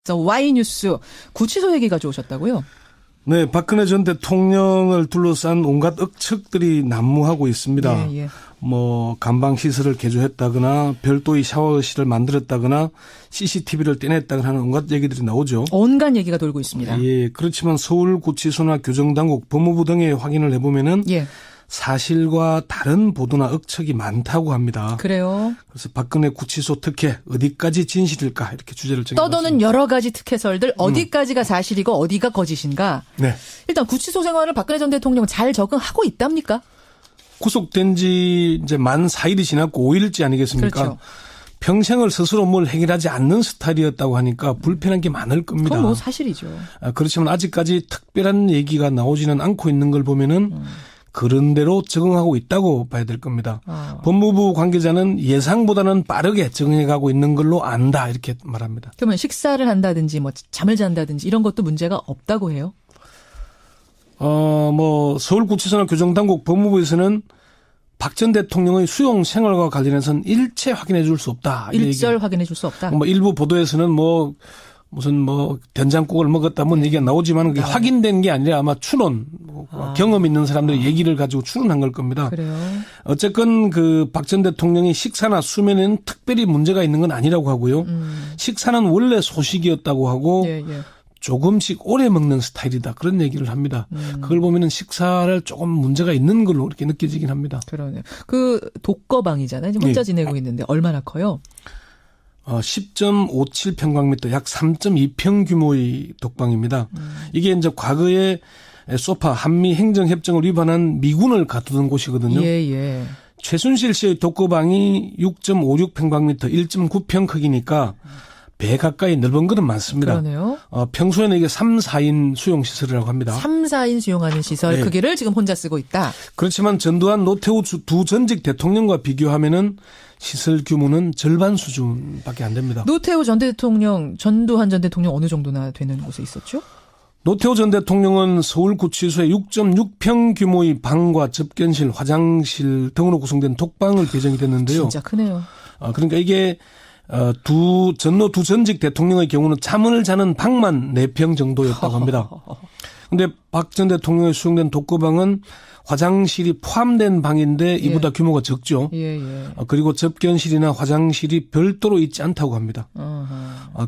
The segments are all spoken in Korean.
자, Y뉴스 구치소 얘기 가져오셨다고요? 네, 박근혜 전 대통령을 둘러싼 온갖 억측들이 난무하고 있습니다. 예, 예. 뭐 감방 시설을 개조했다거나 별도의 샤워실을 만들었다거나 CCTV를 떼냈다거나 하는 온갖 얘기들이 나오죠. 온갖 얘기가 돌고 있습니다. 예, 그렇지만 서울구치소나 교정당국, 법무부 등에 확인을 해보면은 예. 사실과 다른 보도나 억측이 많다고 합니다. 그래요. 그래서 박근혜 구치소 특혜 어디까지 진실일까 이렇게 주제를 정해봤습니다. 떠도는 여러 가지 특혜설들 어디까지가 사실이고 어디가 거짓인가. 네. 일단 구치소 생활을 박근혜 전 대통령 잘 적응하고 있답니까? 구속된 지 이제 만 4일이 지났고 5일째 아니겠습니까? 그렇죠. 평생을 스스로 뭘 해결하지 않는 스타일이었다고 하니까 불편한 게 많을 겁니다. 그건 뭐 사실이죠. 그렇지만 아직까지 특별한 얘기가 나오지는 않고 있는 걸 보면은 그런 대로 적응하고 있다고 봐야 될 겁니다. 법무부 관계자는 예상보다는 빠르게 적응해가고 있는 걸로 안다 이렇게 말합니다. 그러면 식사를 한다든지 뭐 잠을 잔다든지 이런 것도 문제가 없다고 해요? 뭐 서울구치소나 교정당국 법무부에서는 박 전 대통령의 수용 생활과 관련해서는 일체 확인해 줄 수 없다. 일절 확인해 줄 수 없다. 뭐 일부 보도에서는 뭐 무슨 뭐 된장국을 먹었다면 얘기가 나오지만 그게 확인된 게 아니라 아마 추론, 경험 있는 사람들의 얘기를 가지고 추론한 걸 겁니다. 그래요. 어쨌건 그 박 전 대통령이 식사나 수면에는 특별히 문제가 있는 건 아니라고 하고요. 식사는 원래 소식이었다고 하고 예, 예. 조금씩 오래 먹는 스타일이다. 그런 얘기를 합니다. 그걸 보면은 식사를 조금 문제가 있는 걸로 이렇게 느껴지긴 합니다. 그러네요. 그 독거방이잖아요. 지금 혼자 예. 지내고 있는데 얼마나 커요? 10.57평방미터 약 3.2평 규모의 독방입니다. 이게 이제 과거에 소파 한미 행정협정을 위반한 미군을 가두던 곳이거든요. 예, 예. 최순실 씨의 독거방이 6.56평방미터 1.9평 크기니까 배 가까이 넓은 것은 많습니다. 그러네요. 평소에는 이게 3, 4인 수용시설이라고 합니다. 3, 4인 수용하는 시설 네. 크기를 지금 혼자 쓰고 있다. 그렇지만 전두환 노태우 두 전직 대통령과 비교하면은 시설 규모는 절반 수준밖에 안 됩니다. 노태우 전 대통령, 전두환 전 대통령 어느 정도나 되는 곳에 있었죠? 노태우 전 대통령은 서울구치소에 6.6평 규모의 방과 접견실, 화장실 등으로 구성된 독방을 배정이 됐는데요. 진짜 크네요. 그러니까 이게 전노 두 전직 대통령의 경우는 잠을 자는 방만 4평 정도였다고 합니다. 그런데 박 전 대통령의 수용된 독거방은 화장실이 포함된 방인데 이보다 규모가 적죠. 예, 예. 그리고 접견실이나 화장실이 별도로 있지 않다고 합니다.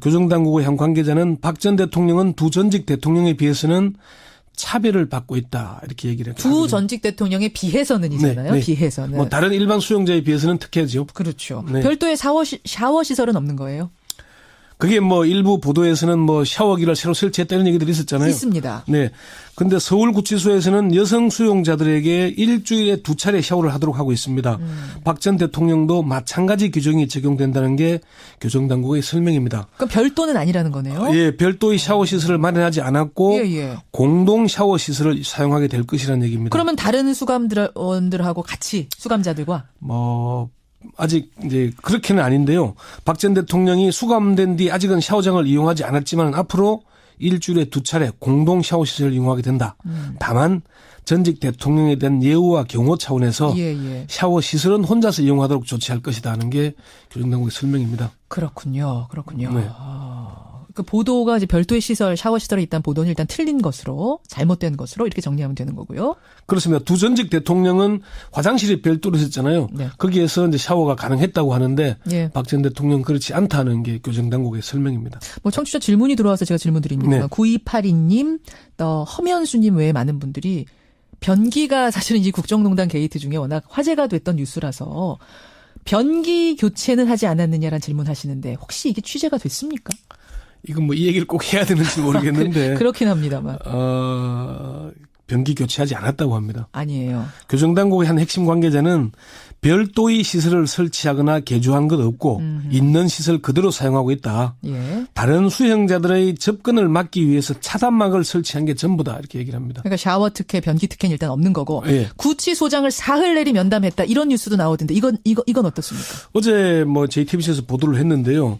교정당국의 한 관계자는 박 전 대통령은 두 전직 대통령에 비해서는 차별을 받고 있다 이렇게 얘기를 했죠. 두 전직 대통령에 비해서는이잖아요. 네, 네. 비해서는. 뭐 다른 일반 수용자에 비해서는 특혜죠. 그렇죠. 네. 별도의 샤워 시설은 없는 거예요? 그게 뭐 일부 보도에서는 뭐 샤워기를 새로 설치했다는 얘기들이 있었잖아요. 있습니다. 네. 근데 서울구치소에서는 여성 수용자들에게 일주일에 2차례 샤워를 하도록 하고 있습니다. 박 전 대통령도 마찬가지 규정이 적용된다는 게 교정당국의 설명입니다. 그럼 별도는 아니라는 거네요? 예, 별도의 샤워 시설을 마련하지 않았고 예, 예. 공동 샤워 시설을 사용하게 될 것이라는 얘기입니다. 그러면 다른 수감원들하고 같이 수감자들과 뭐 아직 이제 그렇게는 아닌데요. 박 전 대통령이 수감된 뒤 아직은 샤워장을 이용하지 않았지만 앞으로 일주일에 2차례 공동 샤워 시설을 이용하게 된다. 다만 전직 대통령에 대한 예우와 경호 차원에서 예, 예. 샤워 시설은 혼자서 이용하도록 조치할 것이다 하는 게 교정당국의 설명입니다. 그렇군요. 그렇군요. 네. 그 보도가 이제 별도의 시설, 샤워 시설에 있다는 보도는 일단 틀린 것으로, 잘못된 것으로 이렇게 정리하면 되는 거고요. 그렇습니다. 두 전직 대통령은 화장실이 별도로 있었잖아요. 네. 거기에서 이제 샤워가 가능했다고 하는데 예. 박 전 대통령 그렇지 않다는 게 교정당국의 설명입니다. 뭐 청취자 질문이 들어와서 제가 질문 드립니다. 네. 9282님, 또 허면수님 외에 많은 분들이 변기가 사실은 이 국정농단 게이트 중에 워낙 화제가 됐던 뉴스라서 변기 교체는 하지 않았느냐라는 질문하시는데 혹시 이게 취재가 됐습니까? 이건 뭐 이 얘기를 꼭 해야 되는지 모르겠는데. 그렇긴 합니다만. 변기 교체하지 않았다고 합니다. 아니에요. 교정당국의 한 핵심 관계자는 별도의 시설을 설치하거나 개조한 것 없고 있는 시설 그대로 사용하고 있다. 예. 다른 수용자들의 접근을 막기 위해서 차단막을 설치한 게 전부다 이렇게 얘기를 합니다. 그러니까 샤워 특혜, 변기 특혜는 일단 없는 거고 예. 구치소장을 사흘 내리 면담했다 이런 뉴스도 나오던데 이건 어떻습니까? 어제 뭐 JTBC에서 보도를 했는데요.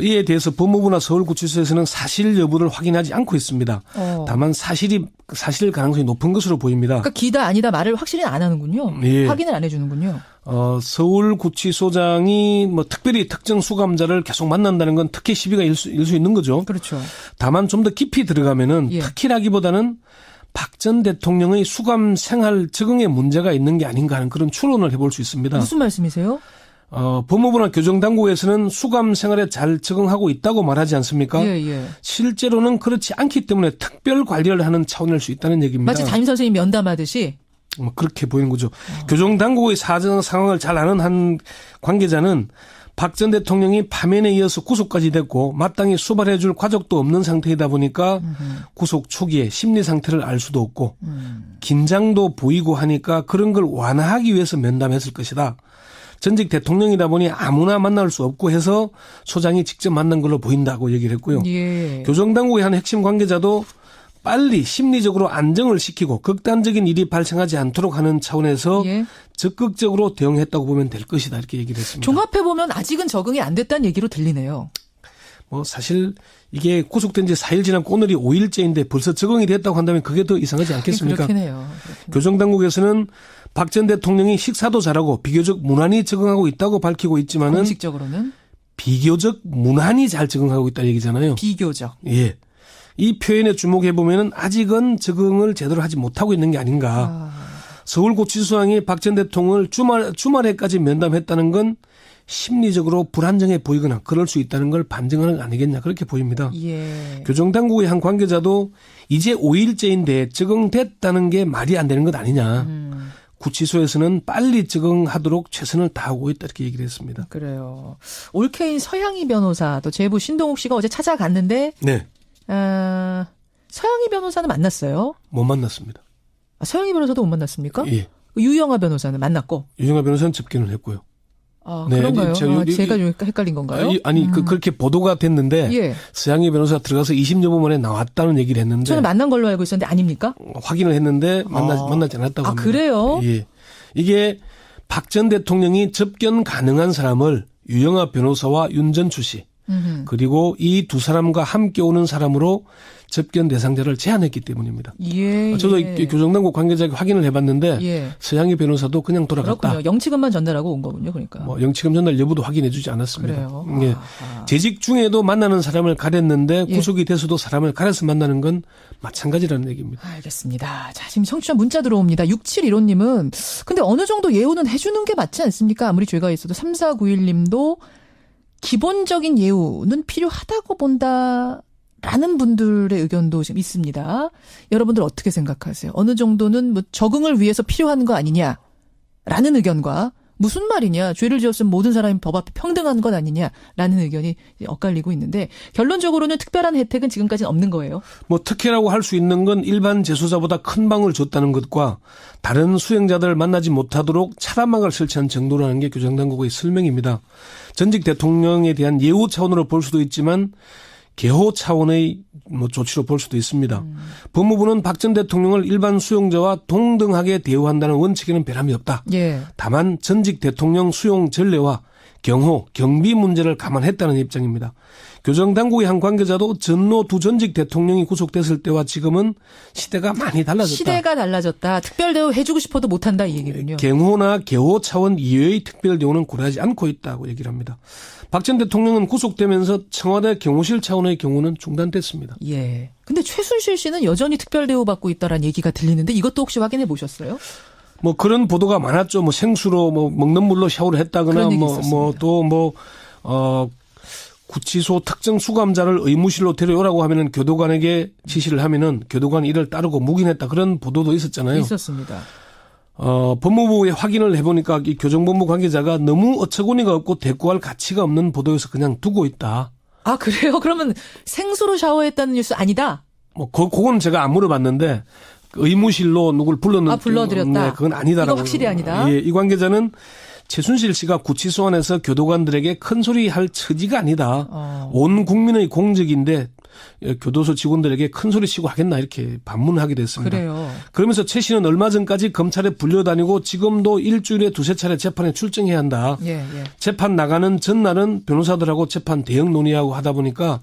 이에 대해서 법무부나 서울구치소에서는 사실 여부를 확인하지 않고 있습니다. 다만 사실 가능성이 높은 것으로 보입니다. 그러니까 기다 아니다 말을 확실히 안 하는군요. 예. 확인을 안 해주는군요. 서울구치소장이 뭐 특별히 특정 수감자를 계속 만난다는 건 특혜 시비가 일 수 있는 거죠. 그렇죠. 다만 좀 더 깊이 들어가면은 예. 특혜라기보다는 박 전 대통령의 수감 생활 적응에 문제가 있는 게 아닌가 하는 그런 추론을 해볼 수 있습니다. 무슨 말씀이세요? 법무부나 교정당국에서는 수감 생활에 잘 적응하고 있다고 말하지 않습니까? 예. 실제로는 그렇지 않기 때문에 특별 관리를 하는 차원일 수 있다는 얘기입니다. 마치 담임 선생님 면담하듯이. 그렇게 보이는 거죠. 교정당국의 사정 상황을 잘 아는 한 관계자는 박 전 대통령이 파면에 이어서 구속까지 됐고 마땅히 수발해 줄 과정도 없는 상태이다 보니까 구속 초기에 심리 상태를 알 수도 없고 긴장도 보이고 하니까 그런 걸 완화하기 위해서 면담했을 것이다. 전직 대통령이다 보니 아무나 만날 수 없고 해서 소장이 직접 만난 걸로 보인다고 얘기를 했고요. 예. 교정당국의 한 핵심 관계자도 빨리 심리적으로 안정을 시키고 극단적인 일이 발생하지 않도록 하는 차원에서 예. 적극적으로 대응했다고 보면 될 것이다 이렇게 얘기를 했습니다. 종합해보면 아직은 적응이 안 됐다는 얘기로 들리네요. 뭐 사실 이게 구속된 지 4일 지났고 오늘이 5일째인데 벌써 적응이 됐다고 한다면 그게 더 이상하지 않겠습니까? 그렇긴 해요. 교정당국에서는 박 전 대통령이 식사도 잘하고 비교적 무난히 적응하고 있다고 밝히고 있지만은 공식적으로는 비교적 무난히 잘 적응하고 있다는 얘기잖아요. 비교적. 예. 이 표현에 주목해 보면은 아직은 적응을 제대로 하지 못하고 있는 게 아닌가. 서울구치소장이 박 전 대통령을 주말에까지 면담했다는 건 심리적으로 불안정해 보이거나 그럴 수 있다는 걸 반증하는 거 아니겠냐 그렇게 보입니다. 예. 교정당국의 한 관계자도 이제 5일째인데 적응됐다는 게 말이 안 되는 것 아니냐. 구치소에서는 빨리 적응하도록 최선을 다하고 있다 이렇게 얘기를 했습니다. 그래요. 올케인 서양희 변호사 또 제보 신동욱 씨가 어제 찾아갔는데 네. 서양희 변호사는 만났어요. 못 만났습니다. 서양희 변호사도 못 만났습니까? 예. 유영아 변호사는 만났고. 유영아 변호사는 접견을 했고요. 네, 그런가요? 제가 좀 헷갈린 건가요? 그렇게 보도가 됐는데 예. 서양희 변호사 들어가서 20여 분 만에 나왔다는 얘기를 했는데 저는 만난 걸로 알고 있었는데 아닙니까? 확인을 했는데 만나지 않았다고 합니다. 그래요? 예. 이게 박 전 대통령이 접견 가능한 사람을 유영아 변호사와 윤전추 씨 그리고 이 두 사람과 함께 오는 사람으로 접견 대상자를 제한했기 때문입니다. 예. 저도 교정당국 관계자에게 확인을 해봤는데 예. 서양희 변호사도 그냥 돌아갔다. 그렇군요. 영치금만 전달하고 온 거군요. 그러니까. 뭐 영치금 전달 여부도 확인해주지 않았습니다. 그래요. 예. 재직 중에도 만나는 사람을 가렸는데 예. 구속이 돼서도 사람을 가려서 만나는 건 마찬가지라는 얘기입니다. 알겠습니다. 자, 지금 청취자 문자 들어옵니다. 6715님은 근데 어느 정도 예우는 해주는 게 맞지 않습니까? 아무리 죄가 있어도 3491님도 기본적인 예우는 필요하다고 본다라는 분들의 의견도 지금 있습니다. 여러분들 어떻게 생각하세요? 어느 정도는 뭐 적응을 위해서 필요한 거 아니냐라는 의견과 무슨 말이냐, 죄를 지었으면 모든 사람이 법 앞에 평등한 것 아니냐라는 의견이 엇갈리고 있는데 결론적으로는 특별한 혜택은 지금까지는 없는 거예요. 뭐 특혜라고 할 수 있는 건 일반 재소자보다 큰 방을 줬다는 것과 다른 수행자들을 만나지 못하도록 차단막을 설치한 정도라는 게 교정당국의 설명입니다. 전직 대통령에 대한 예우 차원으로 볼 수도 있지만 개호 차원의 조치로 볼 수도 있습니다. 법무부는 박 전 대통령을 일반 수용자와 동등하게 대우한다는 원칙에는 변함이 없다. 예. 다만 전직 대통령 수용 전례와 경호, 경비 문제를 감안했다는 입장입니다. 교정당국의 한 관계자도 전노 두 전직 대통령이 구속됐을 때와 지금은 시대가 많이 달라졌다. 시대가 달라졌다. 특별 대우 해주고 싶어도 못한다 이 얘기군요. 경호나 개호 차원 이외의 특별 대우는 고려하지 않고 있다고 얘기를 합니다. 박 전 대통령은 구속되면서 청와대 경호실 차원의 경우는 중단됐습니다. 예. 근데 최순실 씨는 여전히 특별 대우 받고 있다라는 얘기가 들리는데 이것도 혹시 확인해 보셨어요? 뭐 그런 보도가 많았죠. 뭐 생수로 뭐 먹는 물로 샤워를 했다거나 구치소 특정 수감자를 의무실로 데려오라고 하면은 교도관에게 지시를 하면은 교도관이 이를 따르고 묵인했다 그런 보도도 있었잖아요. 있었습니다. 법무부에 확인을 해보니까 이 교정본부 관계자가 너무 어처구니가 없고 대꾸할 가치가 없는 보도여서 그냥 두고 있다. 아, 그래요? 그러면 생수로 샤워했다는 뉴스 아니다? 뭐 그건 제가 안 물어봤는데 의무실로 누굴 불렀는지 불러들였다. 네, 그건 아니다라고. 이거 확실히 아니다. 예, 이 관계자는 최순실 씨가 구치소 안에서 교도관들에게 큰 소리 할 처지가 아니다. 온 국민의 공적인데 교도소 직원들에게 큰 소리 치고 하겠나 이렇게 반문하게 됐습니다. 그래요. 그러면서 최 씨는 얼마 전까지 검찰에 불려다니고 지금도 일주일에 2-3차례 재판에 출정해야 한다. 예. 재판 나가는 전날은 변호사들하고 재판 대응 논의하고 하다 보니까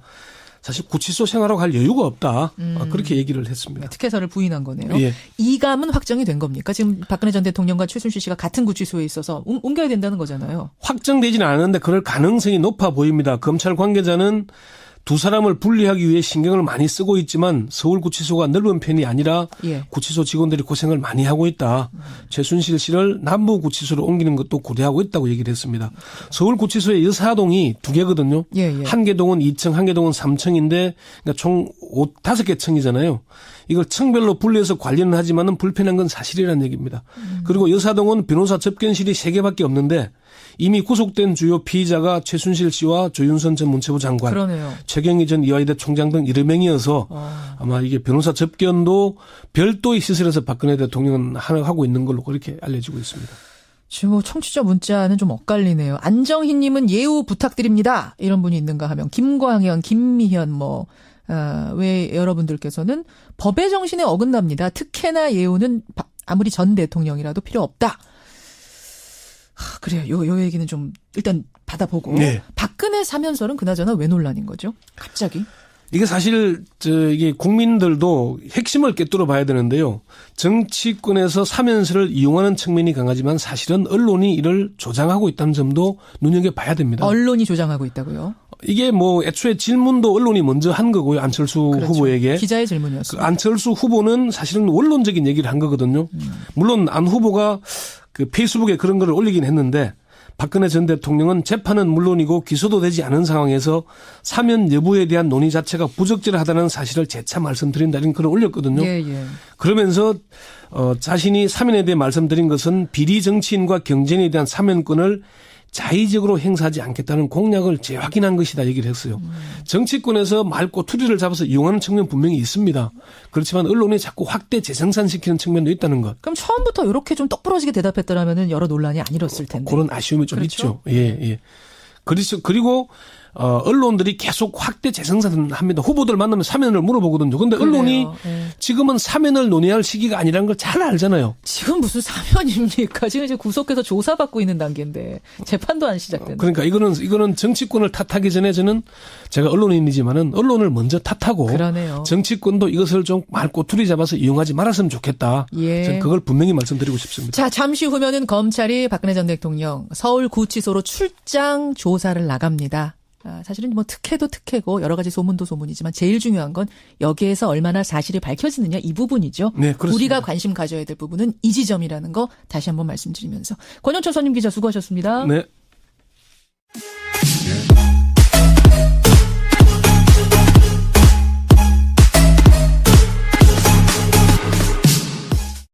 사실 구치소 생활하고 할 여유가 없다. 그렇게 얘기를 했습니다. 특혜사를 부인한 거네요. 예. 이감은 확정이 된 겁니까? 지금 박근혜 전 대통령과 최순실 씨가 같은 구치소에 있어서 옮겨야 된다는 거잖아요. 확정되지는 않았는데 그럴 가능성이 높아 보입니다. 검찰 관계자는 두 사람을 분리하기 위해 신경을 많이 쓰고 있지만 서울구치소가 넓은 편이 아니라 예. 구치소 직원들이 고생을 많이 하고 있다. 최순실 씨를 남부구치소로 옮기는 것도 고려하고 있다고 얘기를 했습니다. 서울구치소의 여사동이 2개거든요. 예. 한 개 동은 2층, 한 개 동은 3층인데 그러니까 총 5-5개 층이잖아요. 이걸 층별로 분리해서 관리는 하지만은 불편한 건 사실이라는 얘기입니다. 그리고 여사동은 변호사 접견실이 3개밖에 없는데 이미 구속된 주요 피의자가 최순실 씨와 조윤선 전 문체부 장관, 그러네요. 최경희 전 이화여대 총장 등 여러 명이어서 아마 이게 변호사 접견도 별도의 시설에서 박근혜 대통령은 하고 있는 걸로 그렇게 알려지고 있습니다. 지금 뭐 청취자 문자는 좀 엇갈리네요. 안정희님은 예우 부탁드립니다. 이런 분이 있는가 하면 김광현, 김미현 왜 여러분들께서는 법의 정신에 어긋납니다. 특혜나 예우는 아무리 전 대통령이라도 필요 없다. 그래요. 요 얘기는 좀 일단 받아보고. 네. 박근혜 사면설은 그나저나 왜 논란인 거죠? 갑자기? 이게 사실 이게 국민들도 핵심을 꿰뚫어 봐야 되는데요. 정치권에서 사면설을 이용하는 측면이 강하지만 사실은 언론이 이를 조장하고 있다는 점도 눈여겨봐야 됩니다. 언론이 조장하고 있다고요? 이게 뭐 애초에 질문도 언론이 먼저 한 거고요. 안철수 그렇죠. 후보에게. 기자의 질문이었습니다. 안철수 후보는 사실은 원론적인 얘기를 한 거거든요. 물론 안 후보가 그 페이스북에 그런 거를 올리긴 했는데 박근혜 전 대통령은 재판은 물론이고 기소도 되지 않은 상황에서 사면 여부에 대한 논의 자체가 부적절하다는 사실을 재차 말씀드린다 이런 글을 올렸거든요. 예. 그러면서 자신이 사면에 대해 말씀드린 것은 비리 정치인과 경쟁에 대한 사면권을 자의적으로 행사하지 않겠다는 공약을 재확인한 것이다 얘기를 했어요. 정치권에서 말꼬투리를 잡아서 이용하는 측면 분명히 있습니다. 그렇지만 언론이 자꾸 확대 재생산시키는 측면도 있다는 것. 그럼 처음부터 이렇게 좀 똑부러지게 대답했더라면 여러 논란이 안 일었을 텐데. 그런 아쉬움이 좀 그렇죠? 있죠. 예. 그리고 언론들이 계속 확대 재생산합니다. 후보들 만나면 사면을 물어보거든요. 그런데 언론이 지금은 사면을 논의할 시기가 아니라는 걸 잘 알잖아요. 지금 무슨 사면입니까? 지금 이제 구속해서 조사받고 있는 단계인데 재판도 안 시작됐는데. 그러니까 이거는 정치권을 탓하기 전에 저는 제가 언론인이지만은 언론을 먼저 탓하고 그러네요. 정치권도 이것을 좀 말꼬투리 잡아서 이용하지 말았으면 좋겠다. 예. 저는 그걸 분명히 말씀드리고 싶습니다. 자, 잠시 후면은 검찰이 박근혜 전 대통령 서울 구치소로 출장 조사를 나갑니다. 사실은 뭐 특혜도 특혜고 여러 가지 소문도 소문이지만 제일 중요한 건 여기에서 얼마나 사실이 밝혀지느냐 이 부분이죠. 네, 그렇습니다. 우리가 관심 가져야 될 부분은 이 지점이라는 거 다시 한번 말씀드리면서 권영철 선임 기자 수고하셨습니다. 네.